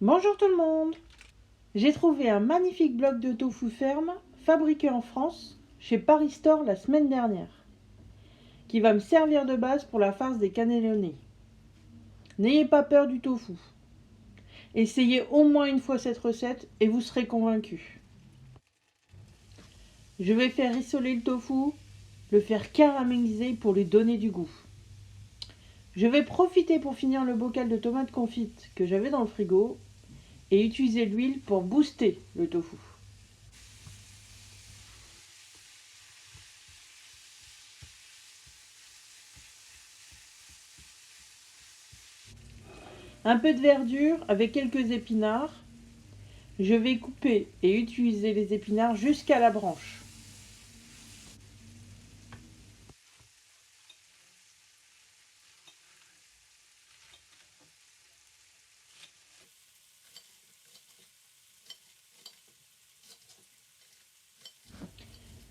Bonjour tout le monde! J'ai trouvé un magnifique bloc de tofu ferme fabriqué en France chez Paris Store la semaine dernière qui va me servir de base pour la farce des cannelloni. N'ayez pas peur du tofu. Essayez au moins une fois cette recette et vous serez convaincus. Je vais faire rissoler le tofu, le faire caraméliser pour lui donner du goût. Je vais profiter pour finir le bocal de tomates confites que j'avais dans le frigo et utiliser l'huile pour booster le tofu. Un peu de verdure avec quelques épinards. Je vais couper et utiliser les épinards jusqu'à la branche.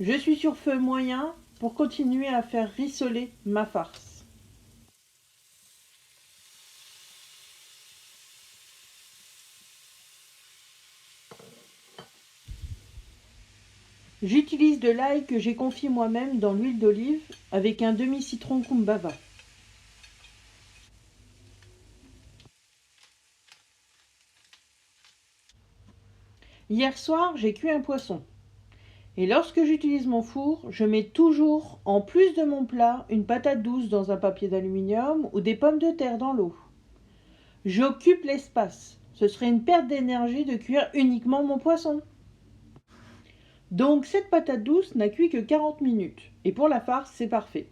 Je suis sur feu moyen pour continuer à faire rissoler ma farce. J'utilise de l'ail que j'ai confit moi-même dans l'huile d'olive avec un demi-citron kumbaba. Hier soir, j'ai cuit un poisson. Et lorsque j'utilise mon four, je mets toujours, en plus de mon plat, une patate douce dans un papier d'aluminium ou des pommes de terre dans l'eau. J'occupe l'espace. Ce serait une perte d'énergie de cuire uniquement mon poisson. Donc cette patate douce n'a cuit que 40 minutes. Et pour la farce, c'est parfait.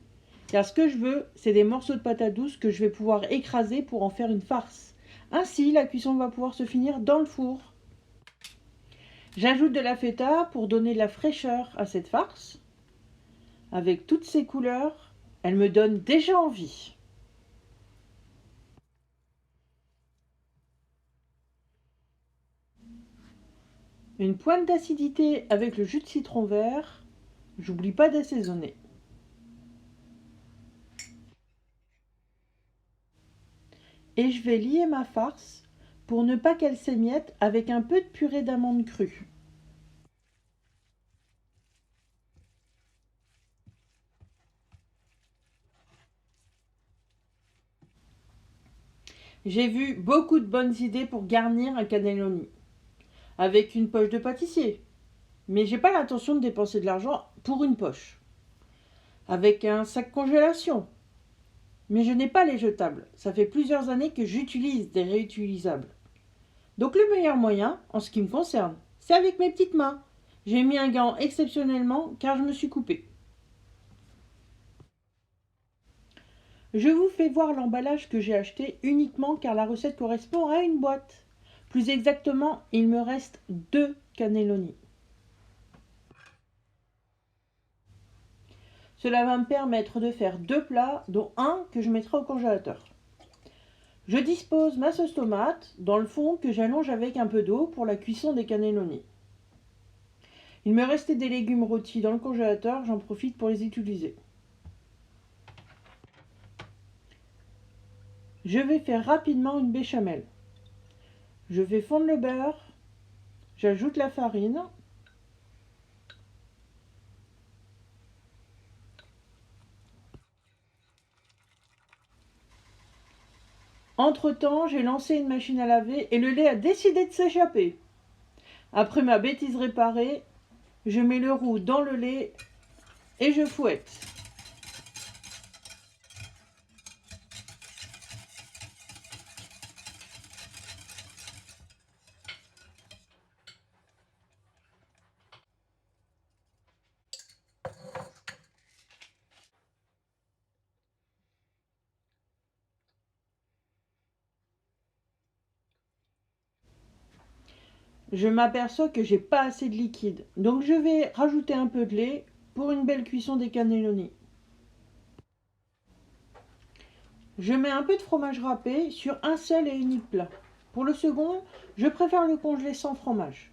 Car ce que je veux, c'est des morceaux de patate douce que je vais pouvoir écraser pour en faire une farce. Ainsi, la cuisson va pouvoir se finir dans le four. J'ajoute de la feta pour donner de la fraîcheur à cette farce. Avec toutes ces couleurs, elle me donne déjà envie. Une pointe d'acidité avec le jus de citron vert. J'oublie pas d'assaisonner. Et je vais lier ma farce pour ne pas qu'elle s'émiette avec un peu de purée d'amandes crues. J'ai vu beaucoup de bonnes idées pour garnir un cannelloni. Avec une poche de pâtissier. Mais j'ai pas l'intention de dépenser de l'argent pour une poche. Avec un sac congélation. Mais je n'ai pas les jetables. Ça fait plusieurs années que j'utilise des réutilisables. Donc le meilleur moyen, en ce qui me concerne, c'est avec mes petites mains. J'ai mis un gant exceptionnellement car je me suis coupée. Je vous fais voir l'emballage que j'ai acheté uniquement car la recette correspond à une boîte. Plus exactement, il me reste 2 cannelloni. Cela va me permettre de faire 2 plats, dont un que je mettrai au congélateur. Je dispose ma sauce tomate dans le fond que j'allonge avec un peu d'eau pour la cuisson des cannelloni. Il me restait des légumes rôtis dans le congélateur, j'en profite pour les utiliser. Je vais faire rapidement une béchamel. Je fais fondre le beurre, j'ajoute la farine. Entre-temps, j'ai lancé une machine à laver et le lait a décidé de s'échapper. Après ma bêtise réparée, je mets le roux dans le lait et je fouette. Je m'aperçois que j'ai pas assez de liquide, donc je vais rajouter un peu de lait pour une belle cuisson des cannelloni. Je mets un peu de fromage râpé sur un seul et unique plat. Pour le second, je préfère le congeler sans fromage.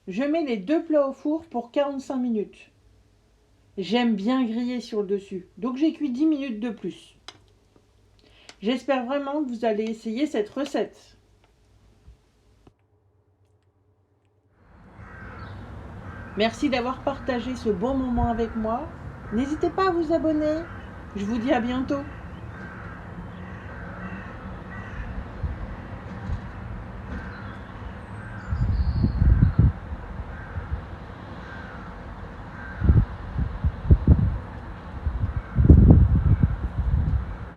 Je mets les 2 plats au four pour 45 minutes. J'aime bien griller sur le dessus, donc j'ai cuit 10 minutes de plus. J'espère vraiment que vous allez essayer cette recette. Merci d'avoir partagé ce bon moment avec moi. N'hésitez pas à vous abonner. Je vous dis à bientôt.